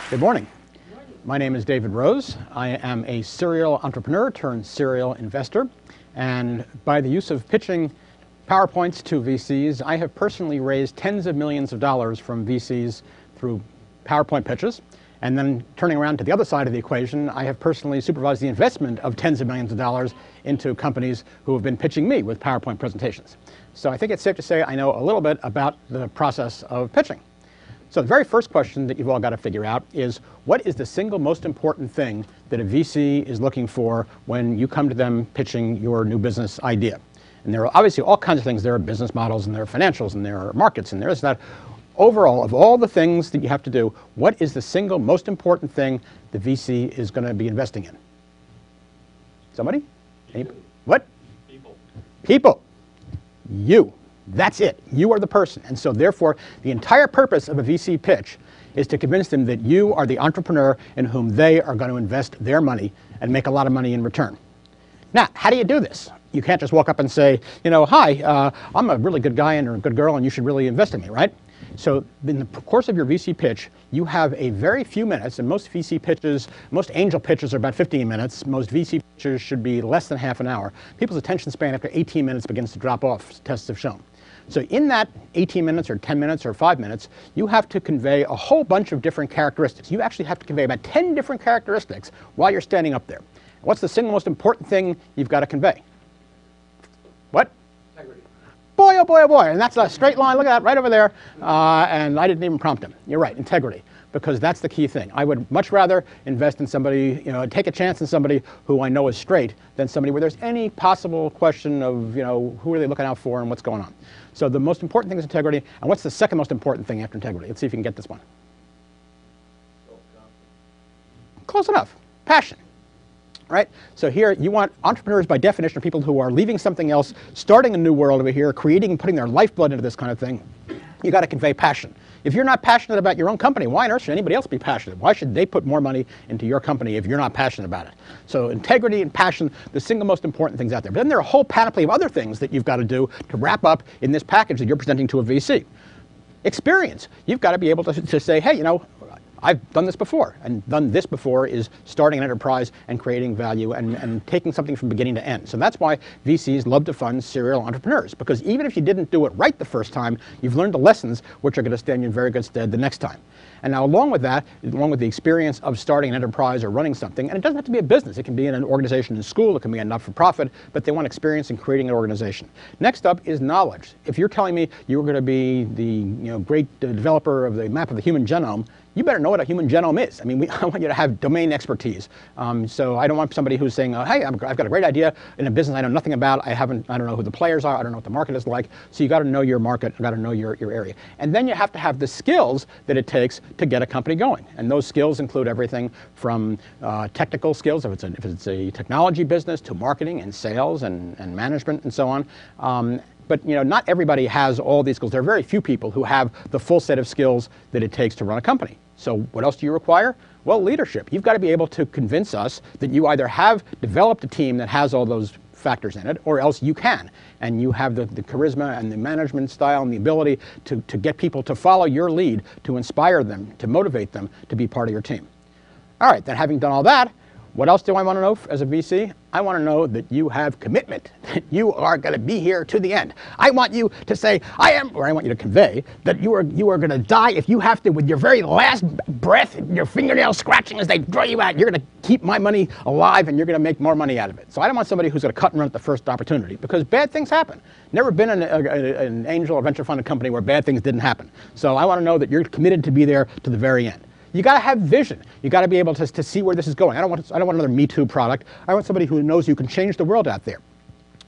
Good morning. My name is David Rose. I am a serial entrepreneur turned serial investor. And by the use of pitching PowerPoints to VCs, I have personally raised tens of millions of dollars from VCs through PowerPoint pitches. And then turning around to the other side of the equation, I have personally supervised the investment of tens of millions of dollars into companies who have been pitching me with PowerPoint presentations. So I think it's safe to say I know a little bit about the process of pitching. So the very first question that you've all got to figure out is, what is the single most important thing that a VC is looking for when you come to them pitching your new business idea? And there are obviously all kinds of things. There are business models, and there are financials, and there are markets, and there is that. Overall, of all the things that you have to do, what is the single most important thing the VC is going to be investing in? Somebody? What? People. People. You. That's it. You are the person. And so therefore, the entire purpose of a VC pitch is to convince them that you are the entrepreneur in whom they are going to invest their money and make a lot of money in return. Now, how do you do this? You can't just walk up and say, hi, I'm a really good guy and a good girl and you should really invest in me, right? So in the course of your VC pitch, you have a very few minutes, and most VC pitches, most angel pitches are about 15 minutes. Most VC pitches should be less than half an hour. People's attention span after 18 minutes begins to drop off, tests have shown. So in that 18 minutes or 10 minutes or 5 minutes, you have to convey a whole bunch of different characteristics. You actually have to convey about 10 different characteristics while you're standing up there. What's the single most important thing you've got to convey? What? Integrity. Boy, oh boy, oh boy. And that's a straight line. Look at that right over there. And I didn't even prompt him. You're right, integrity. Because that's the key thing. I would much rather invest in somebody, take a chance in somebody who I know is straight than somebody where there's any possible question of, who are they looking out for and what's going on. So the most important thing is integrity. And what's the second most important thing after integrity? Let's see if you can get this one. Close enough. Passion. Right? So here you want entrepreneurs by definition are people who are leaving something else, starting a new world over here, creating and putting their lifeblood into this kind of thing. You got to convey passion. If you're not passionate about your own company, why on earth should anybody else be passionate? Why should they put more money into your company if you're not passionate about it? So integrity and passion, the single most important things out there. But then there are a whole panoply of other things that you've got to do to wrap up in this package that you're presenting to a VC. Experience. You've got to be able to say, hey, I've done this before, and done this before is starting an enterprise and creating value and taking something from beginning to end. So that's why VCs love to fund serial entrepreneurs, because even if you didn't do it right the first time, you've learned the lessons which are going to stand you in very good stead the next time. And now along with that, along with the experience of starting an enterprise or running something, and it doesn't have to be a business, it can be in an organization in school, it can be a not-for-profit, but they want experience in creating an organization. Next up is knowledge. If you're telling me you're going to be the great developer of the map of the human genome, you better know what a human genome is. I mean, I want you to have domain expertise. So I don't want somebody who's saying, hey, I've got a great idea in a business I know nothing about. I don't know who the players are. I don't know what the market is like. So you got to know your market. You got to know your area. And then you have to have the skills that it takes to get a company going. And those skills include everything from technical skills, if it's a technology business, to marketing and sales and management and so on. But not everybody has all these skills. There are very few people who have the full set of skills that it takes to run a company. So what else do you require? Well, leadership. You've got to be able to convince us that you either have developed a team that has all those factors in it, or else you can. And you have the charisma and the management style and the ability to get people to follow your lead, to inspire them, to motivate them to be part of your team. All right, then having done all that, what else do I want to know as a VC? I want to know that you have commitment, that you are going to be here to the end. I want you to say, I want you to convey that you are going to die if you have to, with your very last breath, your fingernails scratching as they draw you out. You're going to keep my money alive and you're going to make more money out of it. So I don't want somebody who's going to cut and run at the first opportunity, because bad things happen. Never been an angel or venture funded company where bad things didn't happen. So I want to know that you're committed to be there to the very end. You got to have vision. You got to be able to see where this is going. I don't want another Me Too product. I want somebody who knows you can change the world out there.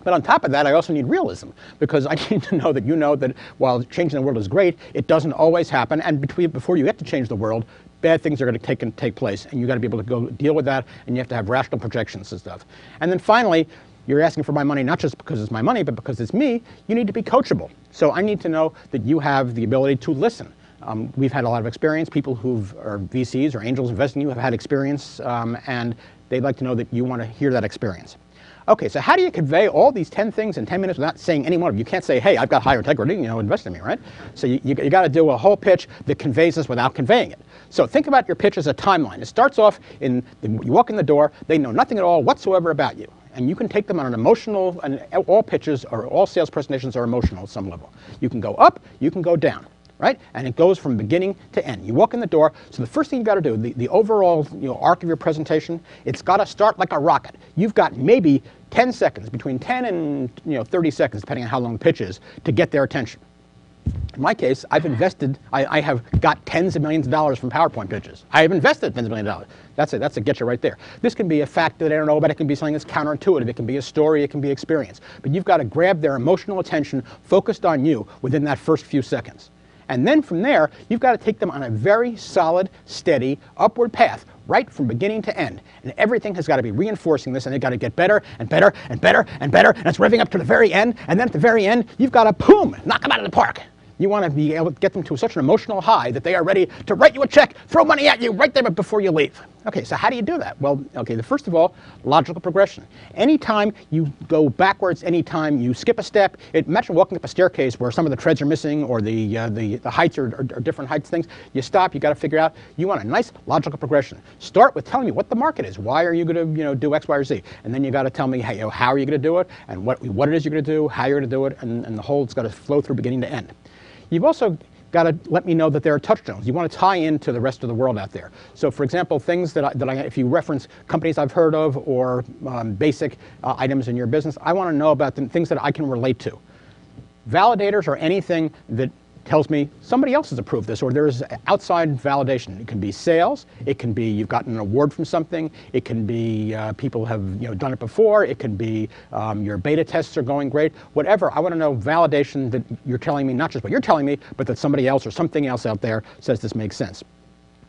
But on top of that, I also need realism, because I need to know that you know that while changing the world is great, it doesn't always happen. And before you get to change the world, bad things are going to take place, and you got to be able to go deal with that, and you have to have rational projections and stuff. And then finally, you're asking for my money not just because it's my money, but because it's me. You need to be coachable. So I need to know that you have the ability to listen. We've had a lot of experience. People who are VCs or angels investing in you have had experience, and they'd like to know that you want to hear that experience. Okay, so how do you convey all these 10 things in 10 minutes without saying any one of them? You can't say, hey, I've got higher integrity, invest in me, right? So you got to do a whole pitch that conveys this without conveying it. So think about your pitch as a timeline. It starts off you walk in the door, they know nothing at all whatsoever about you. And you can take them on an emotional, and all pitches or all sales presentations are emotional at some level. You can go up, you can go down. Right? And it goes from beginning to end. You walk in the door, so the first thing you've got to do, the overall arc of your presentation, it's got to start like a rocket. You've got maybe 10 seconds, between 10 and 30 seconds, depending on how long the pitch is, to get their attention. In my case, I've invested, I have got tens of millions of dollars from PowerPoint pitches. I have invested tens of millions of dollars. That's a get you right there. This can be a fact that they don't know about. It can be something that's counterintuitive. It can be a story. It can be experience. But you've got to grab their emotional attention focused on you within that first few seconds. And then from there, you've got to take them on a very solid, steady, upward path, right from beginning to end. And everything has got to be reinforcing this, and they've got to get better and better and better and better, and it's revving up to the very end. And then at the very end, you've got to, boom, knock them out of the park. You want to be able to get them to such an emotional high that they are ready to write you a check, throw money at you right there before you leave. Okay, so how do you do that? Well, okay, first of all, logical progression. Anytime you go backwards, anytime you skip a step, imagine walking up a staircase where some of the treads are missing or the heights are different heights things. You stop, you got to figure out, you want a nice logical progression. Start with telling me what the market is. Why are you going to do X, Y, or Z? And then you got to tell me, hey, how are you going to do it, and what it is you're going to do, how you're going to do it, and the whole, it's got to flow through beginning to end. You've also got to let me know that there are touchstones. You want to tie into the rest of the world out there. So, for example, things if you reference companies I've heard of or basic items in your business, I want to know about them, things that I can relate to. Validators are anything that tells me somebody else has approved this, or there's outside validation. It can be sales, it can be you've gotten an award from something, it can be people have done it before, it can be your beta tests are going great, whatever. I want to know validation that you're telling me, not just what you're telling me, but that somebody else or something else out there says this makes sense.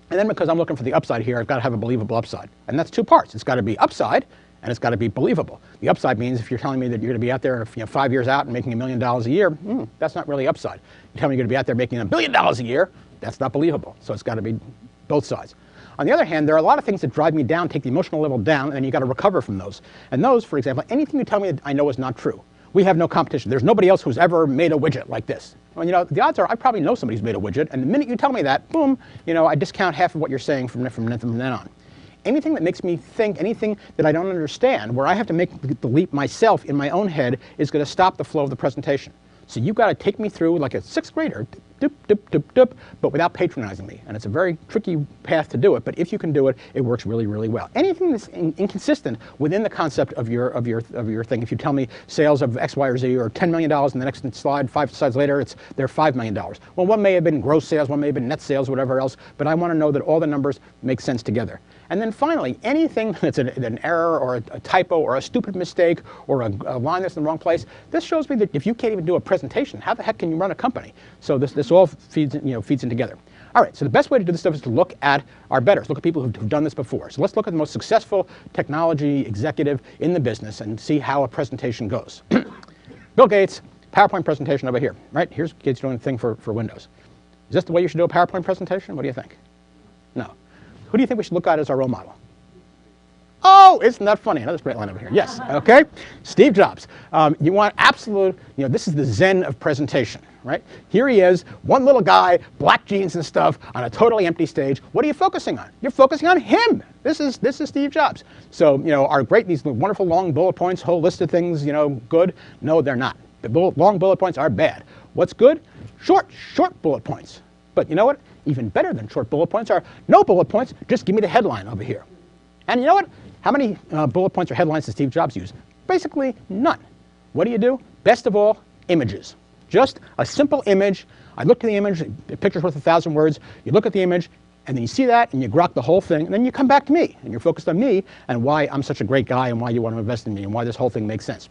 And then because I'm looking for the upside here, I've got to have a believable upside. And that's two parts. It's got to be upside, and it's got to be believable. The upside means if you're telling me that you're going to be out there 5 years out and making $1 million a year, that's not really upside. You tell me you're going to be out there making $1 billion a year, that's not believable. So it's got to be both sides. On the other hand, there are a lot of things that drive me down, take the emotional level down, and then you've got to recover from those. And those, for example, anything you tell me I know is not true. We have no competition. There's nobody else who's ever made a widget like this. Well, the odds are I probably know somebody who's made a widget, and the minute you tell me that, boom, I discount half of what you're saying from then on. Anything that makes me think, anything that I don't understand, where I have to make the leap myself in my own head, is going to stop the flow of the presentation. So you've got to take me through like a sixth grader, doop, doop, doop, doop, but without patronizing me. And it's a very tricky path to do it, but if you can do it, it works really, really well. Anything that's inconsistent within the concept of your thing, if you tell me sales of X, Y, or Z, or $10 million, and the next slide, 5 slides later, they're $5 million. Well, one may have been gross sales, one may have been net sales, whatever else, but I want to know that all the numbers make sense together. And then finally, anything that's an error or a typo or a stupid mistake or a line that's in the wrong place, this shows me that if you can't even do a presentation, how the heck can you run a company? So this all feeds in together. All right, so the best way to do this stuff is to look at our betters, look at people who've done this before. So let's look at the most successful technology executive in the business and see how a presentation goes. Bill Gates, PowerPoint presentation over here, right? Here's Gates doing a thing for Windows. Is this the way you should do a PowerPoint presentation? What do you think? No. Who do you think we should look at as our role model? Oh, isn't that funny? Another straight line over here. Yes, okay. Steve Jobs. You want absolute, this is the zen of presentation, right? Here he is, one little guy, black jeans and stuff, on a totally empty stage. What are you focusing on? You're focusing on him. This is Steve Jobs. So, these wonderful long bullet points, whole list of things, good. No, they're not. The long bullet points are bad. What's good? Short bullet points. But you know what? Even better than short bullet points are no bullet points, just give me the headline over here. And you know what? How many bullet points or headlines does Steve Jobs use? Basically none. What do? Best of all, images. Just a simple image. I look at the image, a picture's worth 1,000 words. You look at the image, and then you see that, and you grok the whole thing, and then you come back to me, and you're focused on me, and why I'm such a great guy, and why you want to invest in me, and why this whole thing makes sense.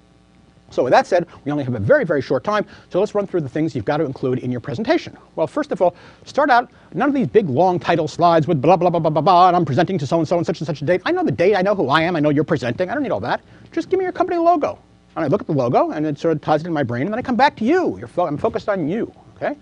So with that said, we only have a very, very short time, so let's run through the things you've got to include in your presentation. Well, first of all, start out, none of these big, long title slides with blah, blah, blah, blah, blah, blah, and I'm presenting to so-and-so and such a date. I know the date, I know who I am, I know you're presenting, I don't need all that. Just give me your company logo. And I look at the logo, and it sort of ties it in my brain, and then I come back to you. I'm focused on you. Okay?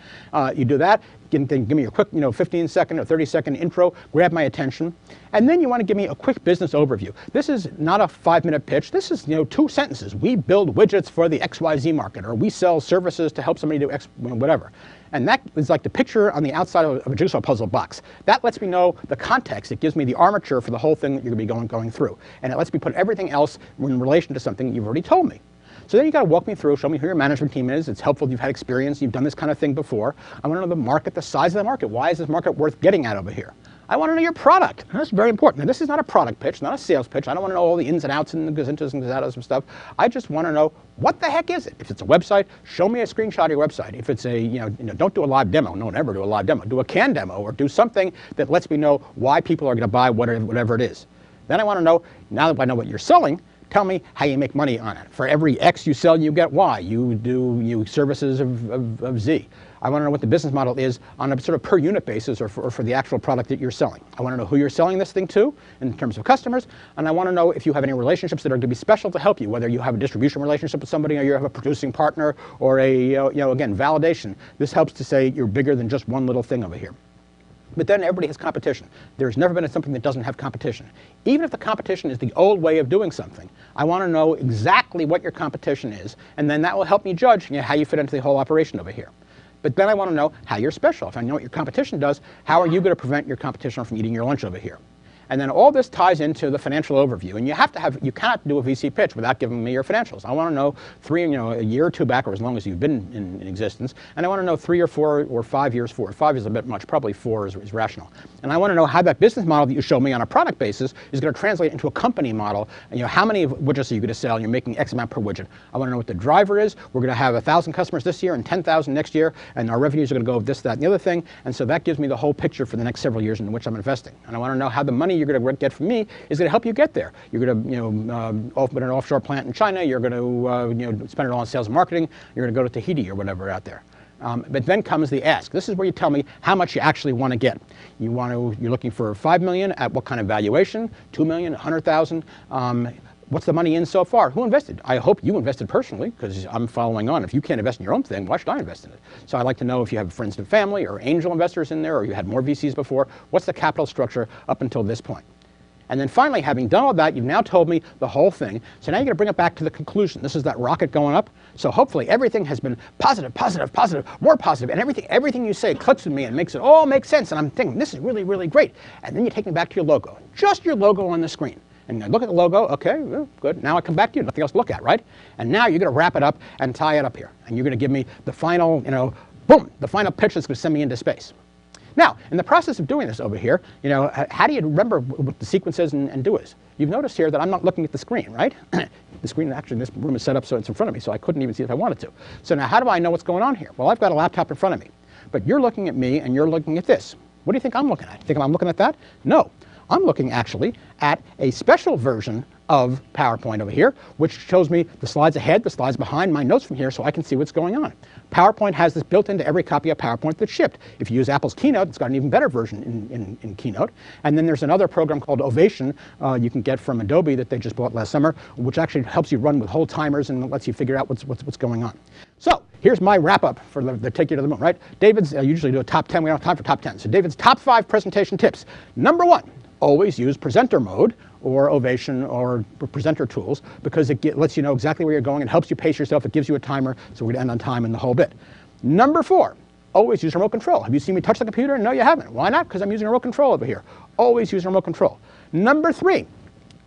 You do that. give me a quick 15-second or 30-second intro, grab my attention, and then you want to give me a quick business overview. This is not a 5-minute pitch. This is 2 sentences. We build widgets for the XYZ market, or we sell services to help somebody do X, whatever. And that is like the picture on the outside of a jigsaw puzzle box. That lets me know the context. It gives me the armature for the whole thing that you're going to be going through. And it lets me put everything else in relation to something you've already told me. So then you got to walk me through, show me who your management team is. It's helpful if you've had experience, you've done this kind of thing before. I want to know the market, the size of the market. Why is this market worth getting at over here? I want to know your product. That's very important. Now, this is not a product pitch, not a sales pitch. I don't want to know all the ins and outs and the gazintas and gazatas and stuff. I just want to know, what the heck is it? If it's a website, show me a screenshot of your website. If it's a, don't do a live demo. No, never do a live demo. Do a canned demo, or do something that lets me know why people are going to buy whatever it is. Then I want to know, now that I know what you're selling, tell me how you make money on it. For every X you sell, you get Y. You do services of Z. I want to know what the business model is on a sort of per unit basis, or for the actual product that you're selling. I want to know who you're selling this thing to in terms of customers, and I want to know if you have any relationships that are going to be special to help you, whether you have a distribution relationship with somebody, or you have a producing partner, or a, again, validation. This helps to say you're bigger than just one little thing over here. But then everybody has competition. There's never been something that doesn't have competition. Even if the competition is the old way of doing something, I want to know exactly what your competition is, and then that will help me judge how you fit into the whole operation over here. But then I want to know how you're special. If I know what your competition does, how are you going to prevent your competition from eating your lunch over here? And then all this ties into the financial overview. And you cannot do a VC pitch without giving me your financials. I want to know a year or two back, or as long as you've been in existence. And I want to know 3 or 4 or 5 years forward. 5 is a bit much, probably 4 is rational. And I want to know how that business model that you show me on a product basis is going to translate into a company model. And how many widgets are you going to sell? And you're making X amount per widget. I want to know what the driver is. We're going to have 1,000 customers this year and 10,000 next year. And our revenues are going to go with this, that, and the other thing. And so that gives me the whole picture for the next several years in which I'm investing. And I want to know how the money you're going to get from me is going to help you get there. You're going to open an offshore plant in China. You're going to spend it all on sales and marketing. You're going to go to Tahiti or whatever out there. But then comes the ask. This is where you tell me how much you actually want to get. You're looking for $5 million at what kind of valuation? $2 million, $100,000. What's the money in so far? Who invested? I hope you invested personally, because I'm following on. If you can't invest in your own thing, why should I invest in it? So I'd like to know if you have friends and family or angel investors in there, or you had more VCs before. What's the capital structure up until this point? And then finally, having done all that, you've now told me the whole thing. So now you're going to bring it back to the conclusion. This is that rocket going up. So hopefully everything has been positive, positive, positive, more positive. And everything you say clicks with me and makes it all make sense. And I'm thinking, this is really, really great. And then you take me back to your logo. Just your logo on the screen. And I look at the logo. OK, well, good. Now I come back to you. Nothing else to look at, right? And now you're going to wrap it up and tie it up here. And you're going to give me the final, boom, the final pitch that's going to send me into space. Now, in the process of doing this over here, how do you remember what the sequence is and do is? You've noticed here that I'm not looking at the screen, right? The screen, actually, in this room is set up so it's in front of me, so I couldn't even see it if I wanted to. So now, how do I know what's going on here? Well, I've got a laptop in front of me. But you're looking at me, and you're looking at this. What do you think I'm looking at? Think I'm looking at that? No. I'm looking, actually, at a special version of PowerPoint over here, which shows me the slides ahead, the slides behind, my notes from here, so I can see what's going on. PowerPoint has this built into every copy of PowerPoint that's shipped. If you use Apple's Keynote, it's got an even better version in Keynote. And then there's another program called Ovation you can get from Adobe that they just bought last summer, which actually helps you run with whole timers and lets you figure out what's going on. So here's my wrap-up for the Take You to the Moon, right? David's, I usually do a top 10. We don't have time for top 10. So David's top 5 presentation tips. Number 1, always use presenter mode or Ovation or presenter tools, because it lets you know exactly where you're going. It helps you pace yourself. It gives you a timer, so we're going to end on time in the whole bit. Number 4, always use remote control. Have you seen me touch the computer? No, you haven't. Why not? Because I'm using remote control over here. Always use remote control. Number 3,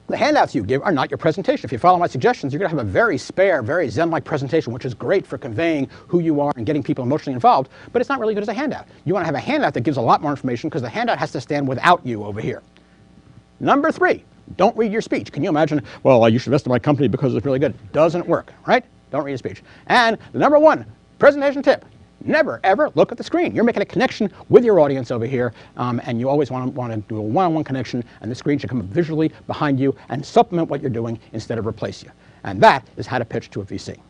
the handouts you give are not your presentation. If you follow my suggestions, you're going to have a very spare, very Zen-like presentation, which is great for conveying who you are and getting people emotionally involved, but it's not really good as a handout. You want to have a handout that gives a lot more information, because the handout has to stand without you over here. Number 3, don't read your speech. Can you imagine, well, you should invest in my company because it's really good? Doesn't work, right? Don't read your speech. And the number 1 presentation tip, never, ever look at the screen. You're making a connection with your audience over here, and you always want to do a one-on-one connection, and the screen should come up visually behind you and supplement what you're doing instead of replace you. And that is how to pitch to a VC.